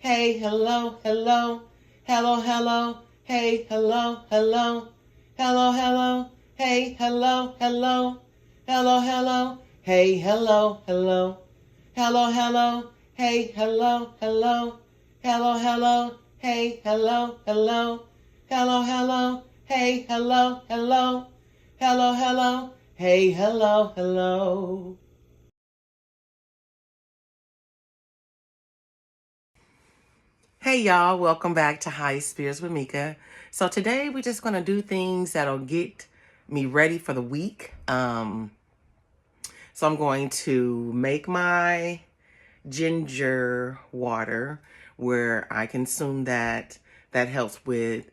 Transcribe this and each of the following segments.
Hey, hello, hello, hello, hello. Hey, hello, hello, hello, hello. Hey, hello, hello, hello, hello. Hey, hello, hello, hello, hello. Hey, hello, hello, hello, hello. Hey, hello, hello, hello, hello. Hey, hello, hello, hello, hello. Hey, hello, hello. Hey y'all, welcome back to High Spirits with Mika. So today we're just gonna do things that'll get me ready for the week. So I'm going to make my ginger water where I consume that. That helps with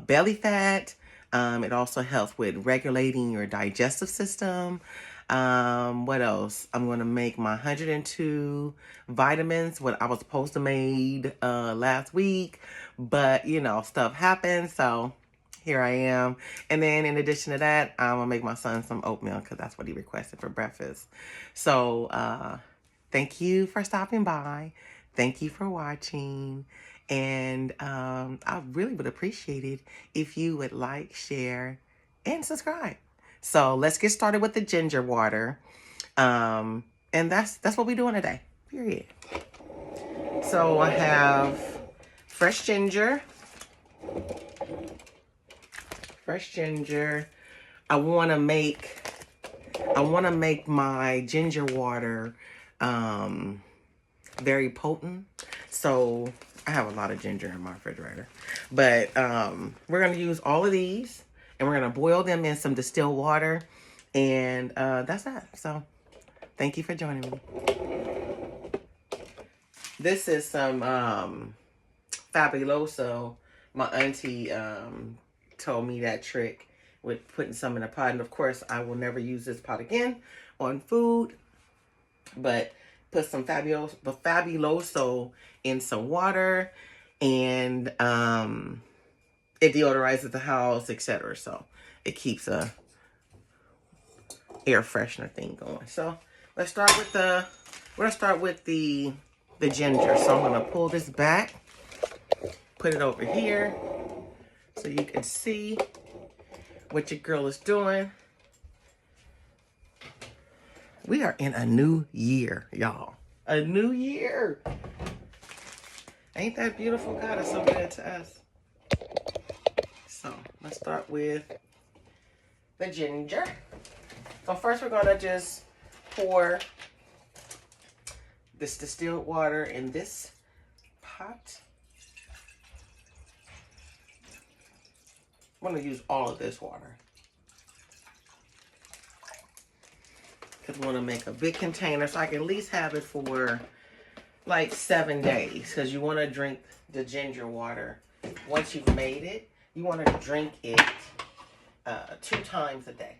belly fat. It also helps with regulating your digestive system. What else? I'm going to make my 102 vitamins, what I was supposed to made last week, but stuff happened. So here I am. And then in addition to that, I'm going to make my son some oatmeal because that's what he requested for breakfast. So, thank you for stopping by. Thank you for watching. And I really would appreciate it if you would like, share, and subscribe. So let's get started with the ginger water. And that's what we're doing today. Period. So I have fresh ginger. Fresh ginger. I want to make my ginger water very potent. So I have a lot of ginger in my refrigerator. But we're going to use all of these and we're going to boil them in some distilled water. And that's that. So thank you for joining me. This is some Fabuloso. My auntie told me that trick with putting some in a pot. And of course, I will never use this pot again on food. But put some Fabuloso in some water, and it deodorizes the house, etc. So it keeps a air freshener thing going. So let's start with the ginger. So I'm gonna pull this back, put it over here, so you can see what your girl is doing. We are in a new year, y'all. A new year. Ain't that beautiful? God is so good to us. So let's start with the ginger. So first we're gonna just pour this distilled water in this pot. I'm gonna use all of this water because we want to make a big container so I can at least have it for like 7 days, because you want to drink the ginger water once you've made it. You want to drink it 2 times a day.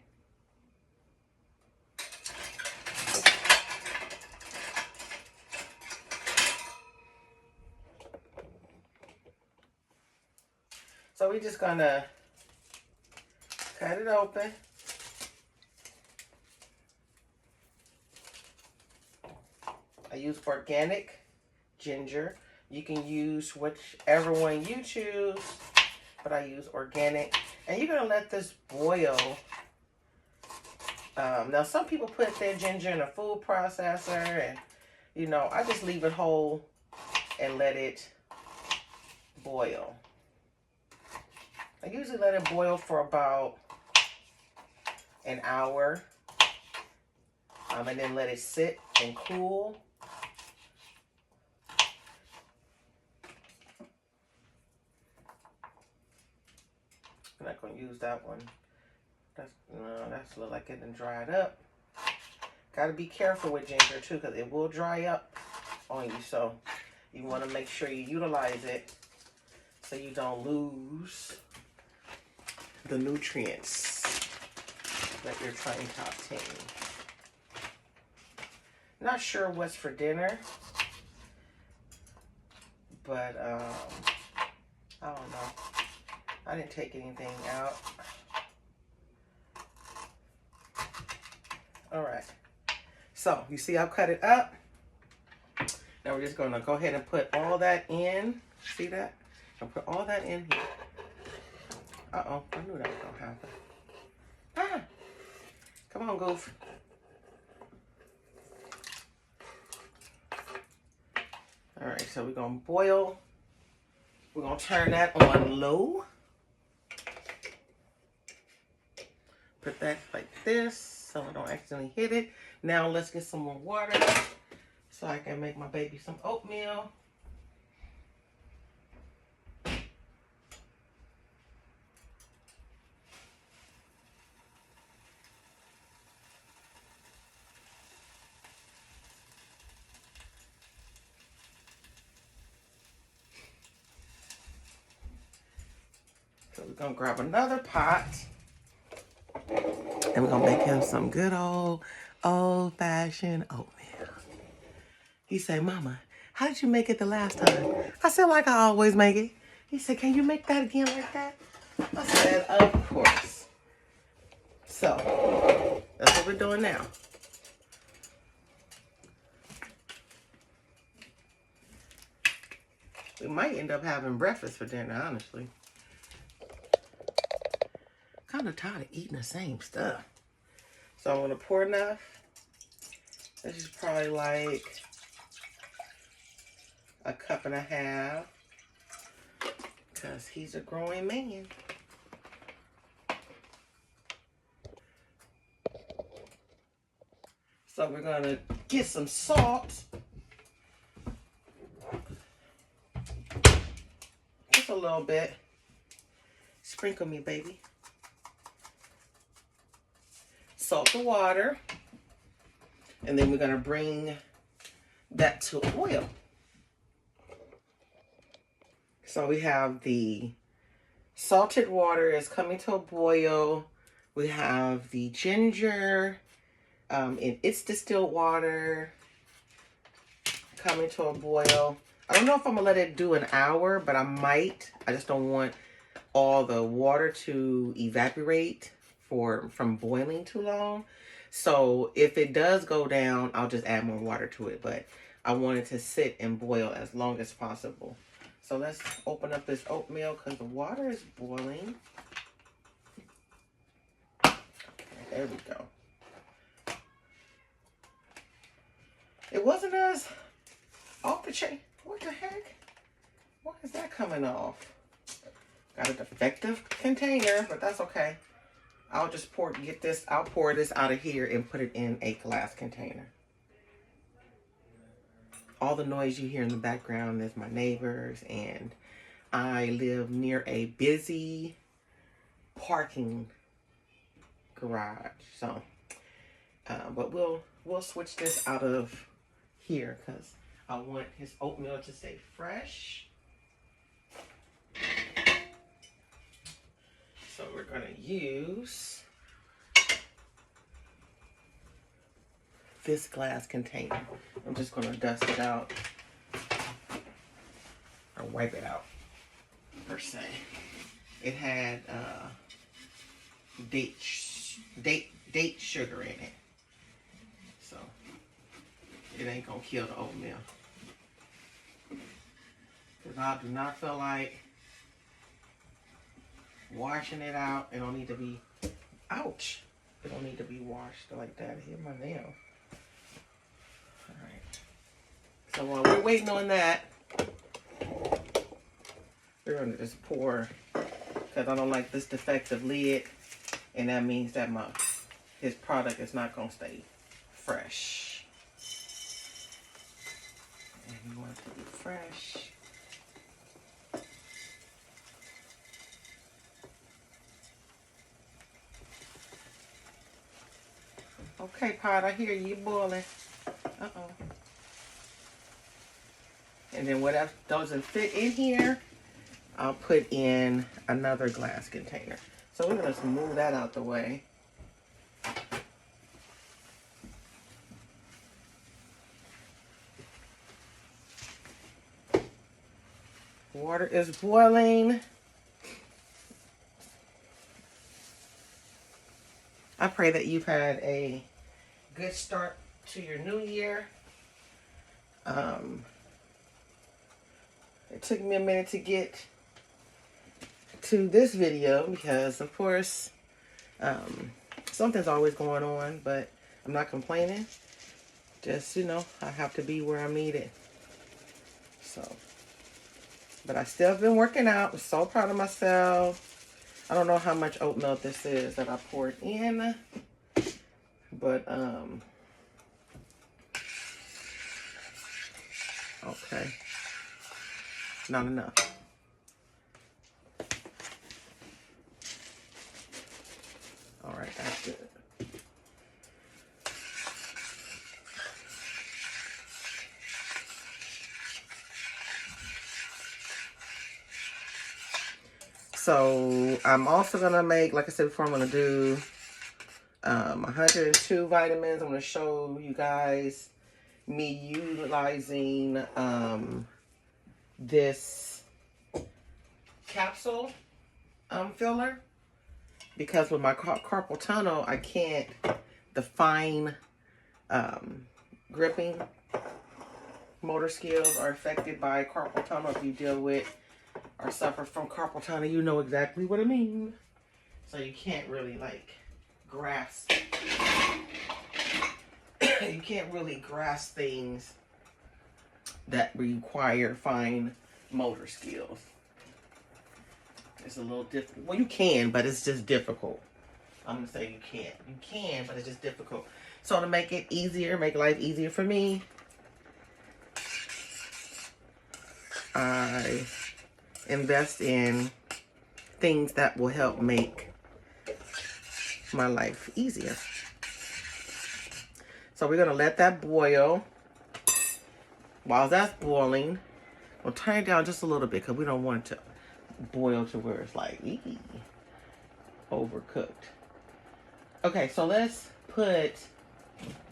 So we're just gonna cut it open. I use organic ginger. You can use whichever one you choose, but I use organic. And you're gonna let this boil. Now some people put their ginger in a food processor, and I just leave it whole and let it boil. I usually let it boil for about an hour, and then let it sit and cool. I'm not going to use that one. That's look like it done dried up. Got to be careful with ginger too, because it will dry up on you. So you want to make sure you utilize it so you don't lose the nutrients that you're trying to obtain. Not sure what's for dinner, but I don't know. I didn't take anything out. All right. So you see I've cut it up. Now Now we're just going to go ahead and put all that in. See that? I'll put all that in here. Uh-oh, I knew that was going to happen. Ah! Come on, Goof. All right, so we're going to boil. We're going to turn that on low. Put that like this so I don't accidentally hit it. Now let's get some more water so I can make my baby some oatmeal. So we're gonna grab another pot and we're gonna make him some good old-fashioned oatmeal. He said, Mama, how did you make it the last time? I said, like I always make it. He said, can you make that again like that? I said, of course. So that's what we're doing now. We might end up having breakfast for dinner, honestly. Kind of tired of eating the same stuff. So I'm going to pour enough. This is probably like a cup and a half because he's a growing man. So we're going to get some salt. Just a little bit. Sprinkle me, baby. Salt the water. And then we're going to bring that to a boil. So we have the salted water is coming to a boil. We have the ginger in its distilled water coming to a boil. I don't know if I'm gonna let it do an hour, but I might. I just don't want all the water to evaporate from boiling too long. So if it does go down, I'll just add more water to it, but I want it to sit and boil as long as possible. So let's open up this oatmeal because the water is boiling. Okay, there we go. It wasn't as off the chain. What the heck? Why is that coming off? Got a defective container, but that's okay. I'll just I'll pour this out of here and put it in a glass container. All the noise you hear in the background is my neighbors, and I live near a busy parking garage. So, but we'll switch this out of here because I want his oatmeal to stay fresh. So we're going to use this glass container. I'm just going to dust it out or wipe it out per se. It had date sugar in it, so it ain't gonna kill the oatmeal. Because I do not feel like washing it out. It don't need to be, ouch. It don't need to be washed like that. I hit my nail. All right. So while we're waiting on that, we're gonna just pour, because I don't like this defective lid, and that means that his product is not gonna stay fresh. And we want it to be fresh. Okay, pot, I hear you boiling. Uh-oh. And then whatever doesn't fit in here, I'll put in another glass container. So we're gonna just move that out the way. Water is boiling. I pray that you've had a good start to your new year. it took me a minute to get to this video because, of course, something's always going on, but I'm not complaining. Just, you know, I have to be where I'm needed. So, but I still have been working out. I'm so proud of myself. I don't know how much oat milk this is that I poured in, but, okay, not enough. All right, that's good. So I'm also gonna make, like I said before, I'm gonna do 102 vitamins. I'm gonna show you guys me utilizing this capsule filler, because with my carpal tunnel, I can't, the fine gripping motor skills are affected by carpal tunnel. If you deal with or suffer from carpal tunnel, you know exactly what I mean. So you can't really like grasp, you can't really grasp things that require fine motor skills. It's a little difficult. Well, you can, but it's just difficult. I'm gonna say you can't. You can, but it's just difficult. So to make it easier, make life easier for me, I invest in things that will help make my life easier. So we're gonna let that boil. While that's boiling, we'll turn it down just a little bit because we don't want it to boil to where it's like overcooked. Okay, so let's put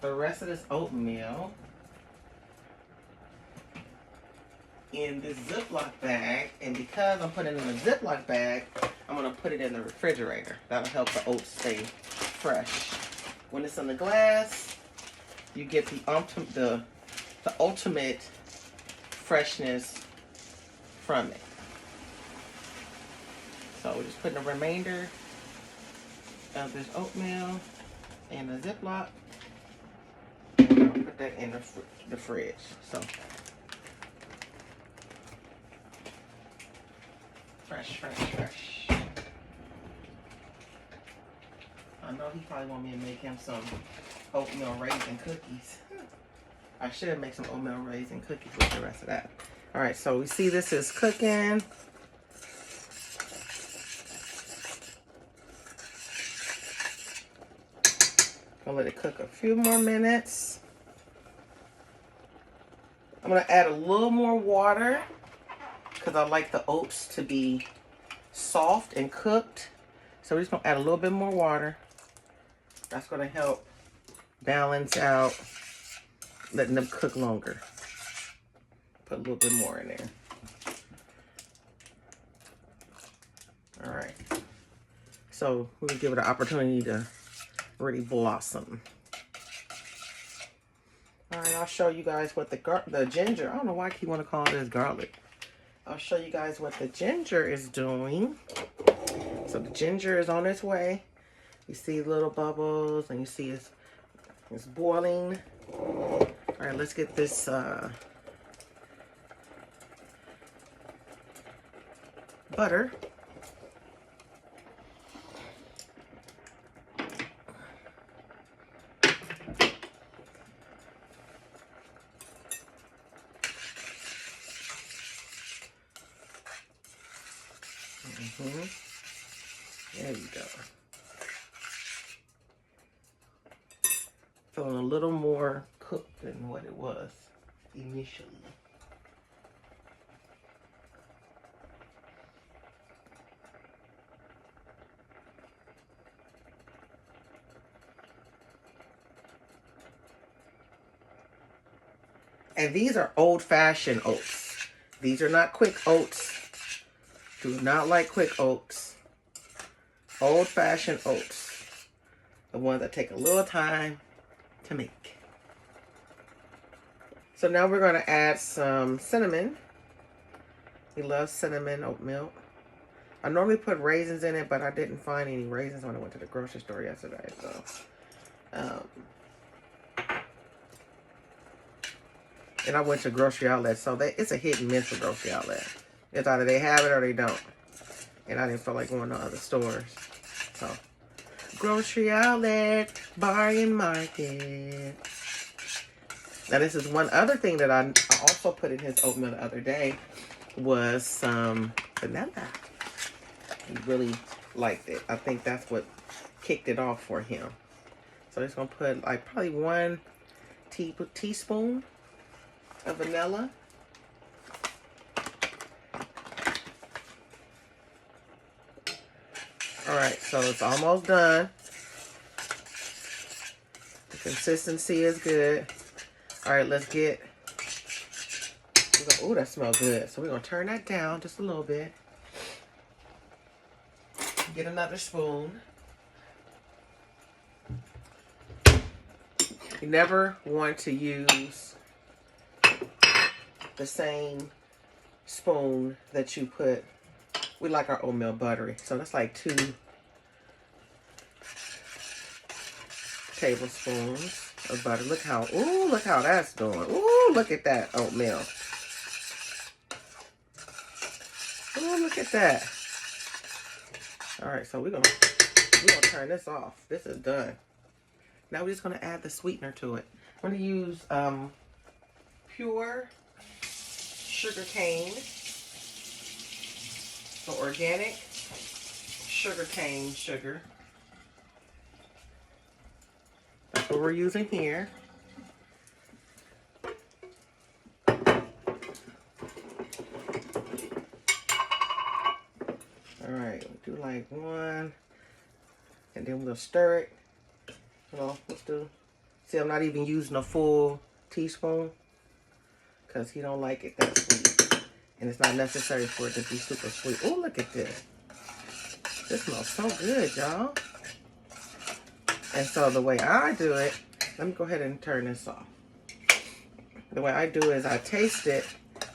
the rest of this oatmeal in this Ziploc bag, and because I'm putting it in a Ziploc bag, I'm gonna put it in the refrigerator. That'll help the oats stay fresh. When it's in the glass, you get the ultimate freshness from it. So we're just putting the remainder of this oatmeal in the Ziploc, and we're gonna put that in the fridge. So fresh. I know he probably want me to make him some oatmeal raisin cookies. I should make some oatmeal raisin cookies with the rest of that. All right, so we see this is cooking. I'll let it cook a few more minutes. I'm gonna add a little more water because I like the oats to be soft and cooked. So we're just gonna add a little bit more water. That's gonna help balance out letting them cook longer. Put a little bit more in there. All right. So we'll give it an opportunity to really blossom. All right, I'll show you guys what the ginger, I don't know why I keep want to call this garlic. I'll show you guys what the ginger is doing. So the ginger is on its way. You see little bubbles and you see it's boiling. All right, let's get this butter. There you go. Feeling a little more cooked than what it was initially. And these are old-fashioned oats. These are not quick oats. Do not like quick oats. Old-fashioned oats. The ones that take a little time to make. So now we're going to add some cinnamon. He loves cinnamon oat milk. I normally put raisins in it, but I didn't find any raisins when I went to the grocery store yesterday. So, and I went to grocery outlet, so it's a hit and miss with grocery outlet. It's either they have it or they don't. And I didn't feel like going to other stores. So, grocery outlet, bar and market. Now, this is one other thing that I also put in his oatmeal the other day was some vanilla. He really liked it. I think that's what kicked it off for him. So, I'm just going to put like probably 1 teaspoon of vanilla. All right, so it's almost done. The consistency is good. All right, let's get, oh, that smells good. So we're gonna turn that down just a little bit. Get another spoon. You never want to use the same spoon that you put. We like our oatmeal buttery. So that's like 2 tablespoons of butter. Look how that's doing. Ooh, look at that oatmeal. Ooh, look at that. All right, so we're gonna turn this off. This is done. Now we're just gonna add the sweetener to it. I'm gonna use pure sugar cane. So organic sugar cane sugar. That's what we're using here. All right, we'll do like 1, and then we'll stir it. Let's do. See, I'm not even using a full teaspoon because he don't like it that sweet, and it's not necessary for it to be super sweet. Oh, look at this. This smells so good, y'all. And so the way I do it, let me go ahead and turn this off. The way I do is I taste it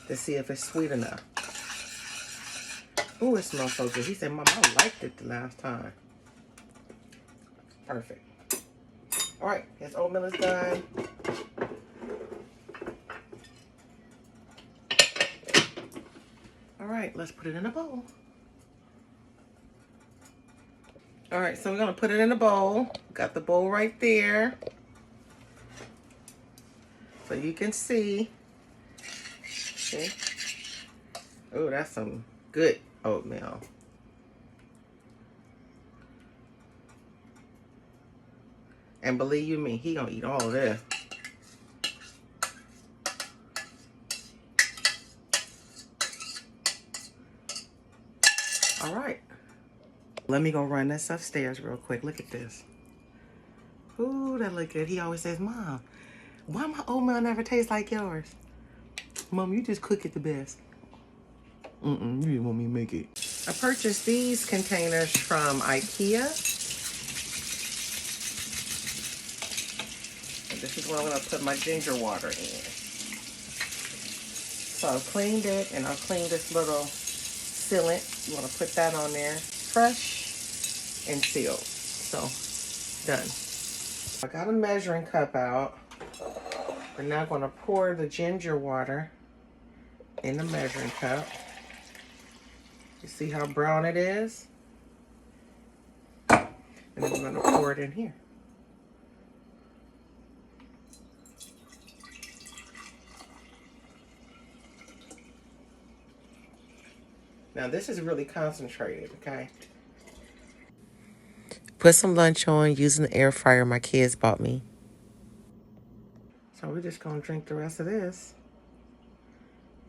to see if it's sweet enough. Oh, it smells so good. He said, Mom, I liked it the last time. Perfect. All right, his oatmeal is done. All right, let's put it in a bowl. All right, so we're gonna put it in a bowl. Got the bowl right there. So you can see. Okay. Oh, that's some good oatmeal. And believe you me, he gonna eat all of this. All right. Let me go run this upstairs real quick. Look at this. Ooh, that look good. He always says, Mom, why my oatmeal never tastes like yours? Mom, you just cook it the best. You didn't want me to make it. I purchased these containers from IKEA. And this is where I'm gonna put my ginger water in. So I've cleaned it, and I've cleaned this little sealant. You wanna put that on there. Fresh and sealed. So, done. I got a measuring cup out. We're now gonna pour the ginger water in the measuring cup. You see how brown it is? And then we're gonna pour it in here. Now this is really concentrated, okay? Put some lunch on using the air fryer my kids bought me. So we're just gonna drink the rest of this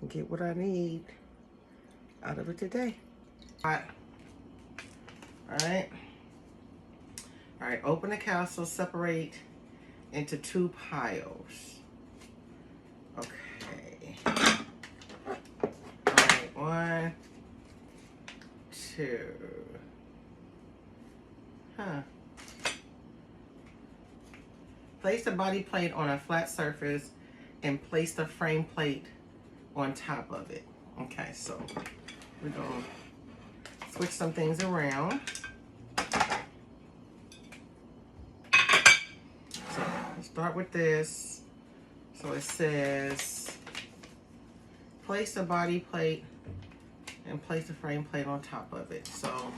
and get what I need out of it today. All right. All right, open the capsule, separate into 2 piles. Okay. All right, 1, 2. Place the body plate on a flat surface and place the frame plate on top of it. Okay, so we're gonna switch some things around. So let's start with this. So it says, place the body plate and place the frame plate on top of it. So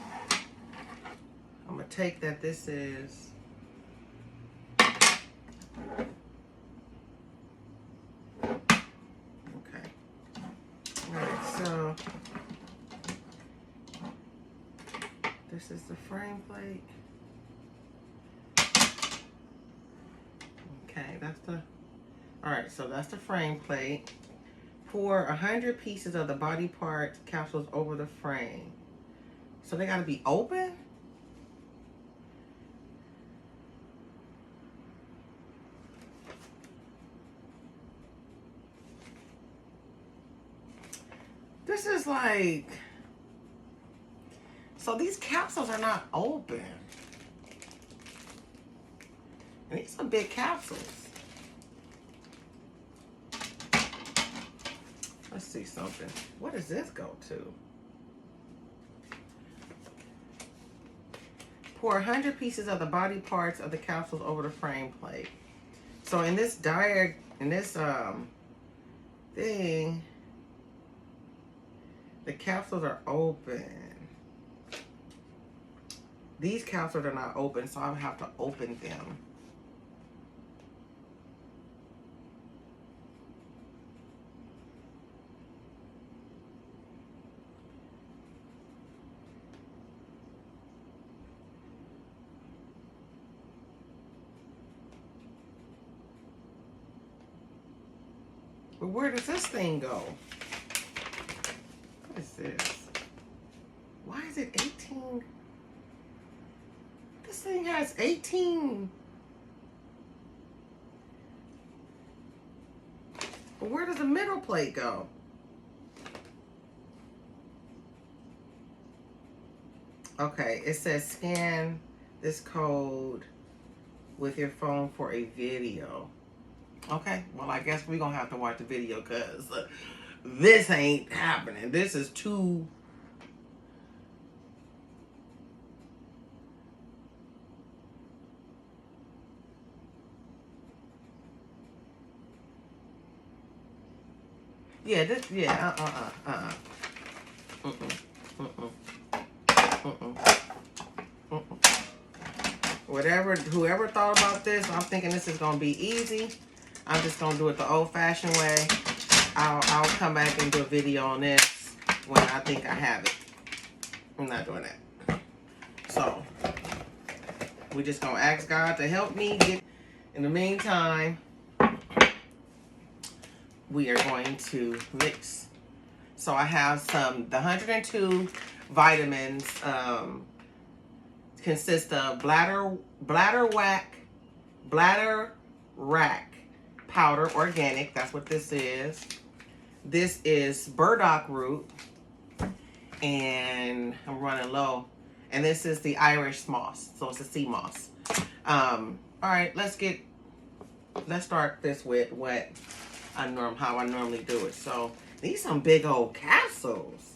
I'm gonna take that this is okay. Alright, so this is the frame plate. Okay, that's the alright, so that's the frame plate. Pour 100 pieces of the body part capsules over the frame. So they gotta be open? This is like, so these capsules are not open. And these are big capsules. Let's see something. What does this go to? Pour 100 pieces of the body parts of the capsules over the frame plate. So in this thing, the capsules are open. These capsules are not open, so I'll have to open them. But where does this thing go? What is this? Why is it 18? This thing has 18. But where does the middle plate go? Okay, it says scan this code with your phone for a video. Okay, well, I guess we're going to have to watch the video because this ain't happening. This is too... Yeah, this, yeah, Whoever thought about this, I'm thinking this is going to be easy. I'm just going to do it the old-fashioned way. I'll come back and do a video on this when I think I have it. I'm not doing that. So, we're just going to ask God to help me get... In the meantime, we are going to mix. So I have the 102 vitamins consist of bladder rack powder, organic. That's what this is. This is burdock root, and I'm running low. And this is the Irish moss, so it's a sea moss. All right, let's start this with what how I normally do it. So these some big old capsules.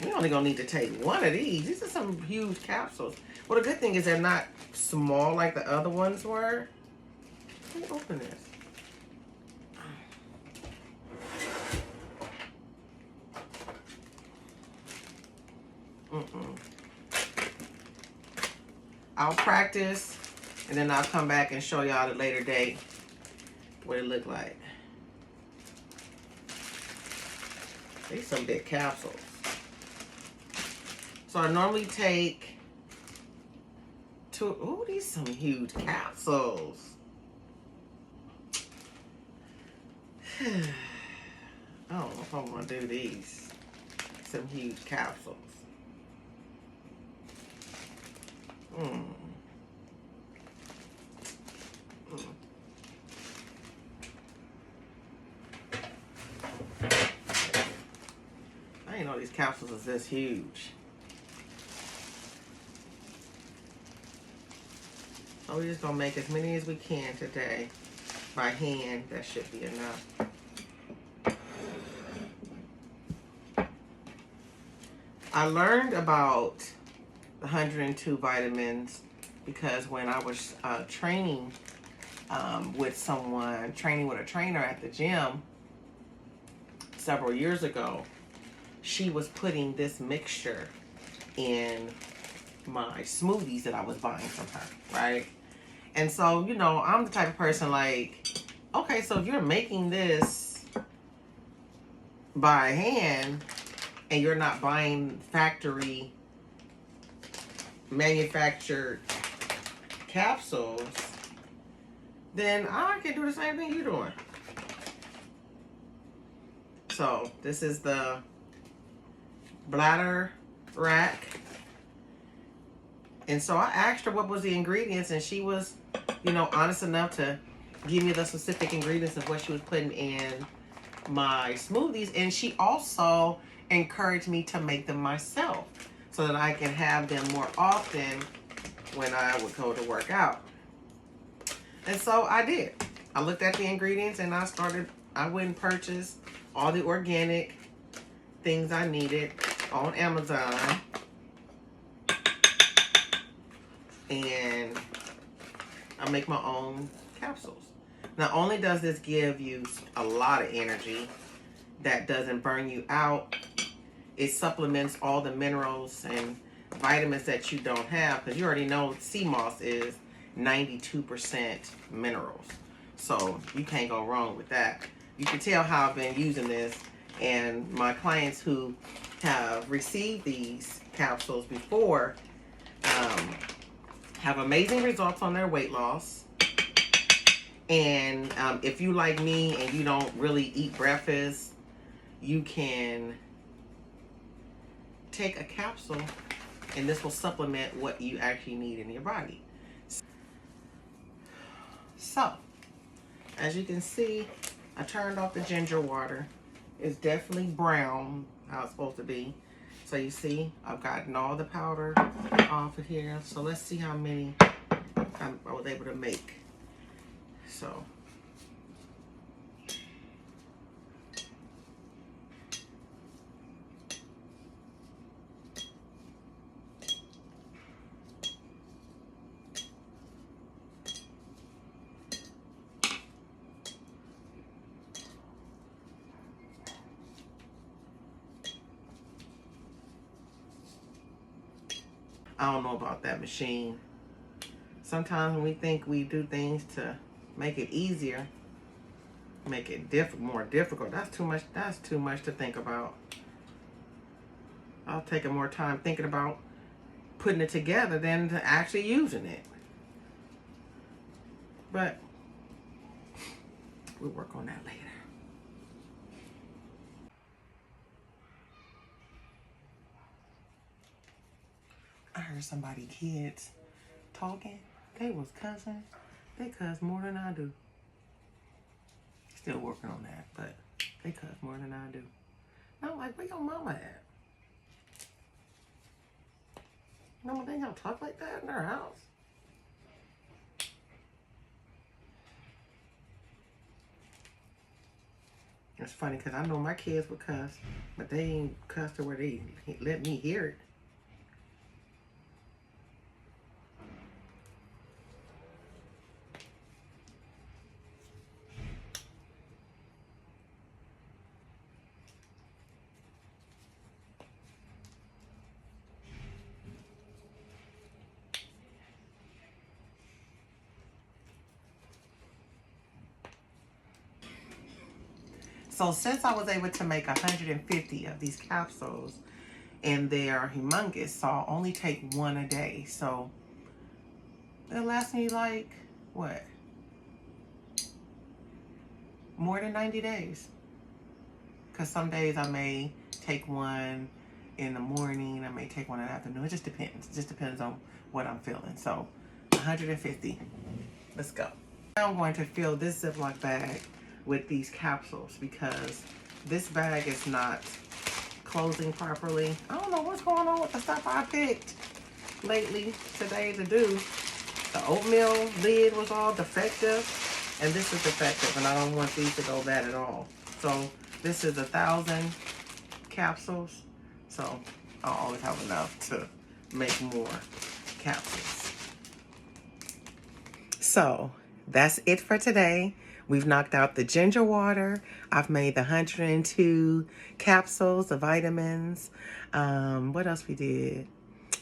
We only gonna need to take one of these. These are some huge capsules. Well, the good thing is they're not small like the other ones were. Let me open this. I'll practice, and then I'll come back and show y'all at a later date what it looked like. These some big capsules. So I normally take two. Ooh, these some huge capsules. I don't know if I'm gonna do these. Some huge capsules. I didn't know these capsules is this huge. So we're just gonna make as many as we can today by hand. That should be enough. I learned about the 102 vitamins because when I was training with someone, training with a trainer at the gym several years ago, she was putting this mixture in my smoothies that I was buying from her, right? And so, you know, I'm the type of person like, okay, so if you're making this by hand and you're not buying factory manufactured capsules, then I can do the same thing you're doing. So this is the bladder rack. And so I asked her what was the ingredients, and she was, you know, honest enough to give me the specific ingredients of what she was putting in my smoothies. And she also encouraged me to make them myself so that I can have them more often when I would go to work out. And so I did. I looked at the ingredients and I went and purchased all the organic things I needed on Amazon. And I make my own capsules. Not only does this give you a lot of energy that doesn't burn you out, it supplements all the minerals and vitamins that you don't have, because you already know sea moss is 92% minerals. So you can't go wrong with that. You can tell how I've been using this, and my clients who have received these capsules before have amazing results on their weight loss. And if you like me and you don't really eat breakfast, you can take a capsule and this will supplement what you actually need in your body. So, as you can see, I turned off the ginger water. It's definitely brown, how it's supposed to be. So you see, I've gotten all the powder off of here. So let's see how many I was able to make. So. I don't know about that machine. Sometimes when we think we do things to make it easier, make it more difficult, that's too much to think about. I'll take more time thinking about putting it together than to actually using it. But we'll work on that later. I heard somebody kids talking. They was cussing. They cuss more than I do. Still working on that, but they cuss more than I do. And I'm like, where your mama at? Mama, they don't talk like that in their house. It's funny because I know my kids would cuss, but they ain't cuss to where they let me hear it. So since I was able to make 150 of these capsules, and they are humongous, so I'll only take one a day. So it'll last me like, what? More than 90 days. Because some days I may take one in the morning, I may take one in the afternoon. It just depends. It just depends on what I'm feeling. So 150. Let's go. Now I'm going to fill this Ziploc bag with these capsules because this bag is not closing properly. I don't know what's going on with the stuff I picked lately today to do. The oatmeal lid was all defective, and this is defective, and I don't want these to go bad at all. So this is 1,000 capsules. So I'll always have enough to make more capsules. So that's it for today. We've knocked out the ginger water. I've made the 102 capsules, the vitamins. What else we did?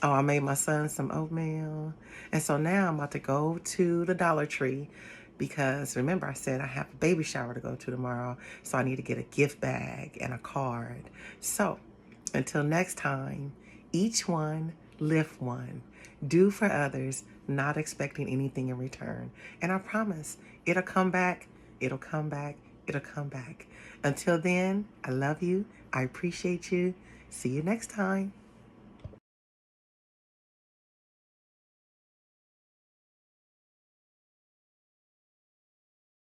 Oh, I made my son some oatmeal. And so now I'm about to go to the Dollar Tree because remember I said I have a baby shower to go to tomorrow. So I need to get a gift bag and a card. So until next time, each one, lift one. Do for others, not expecting anything in return. And I promise, it'll come back, it'll come back, it'll come back. Until then, I love you. I appreciate you. See you next time.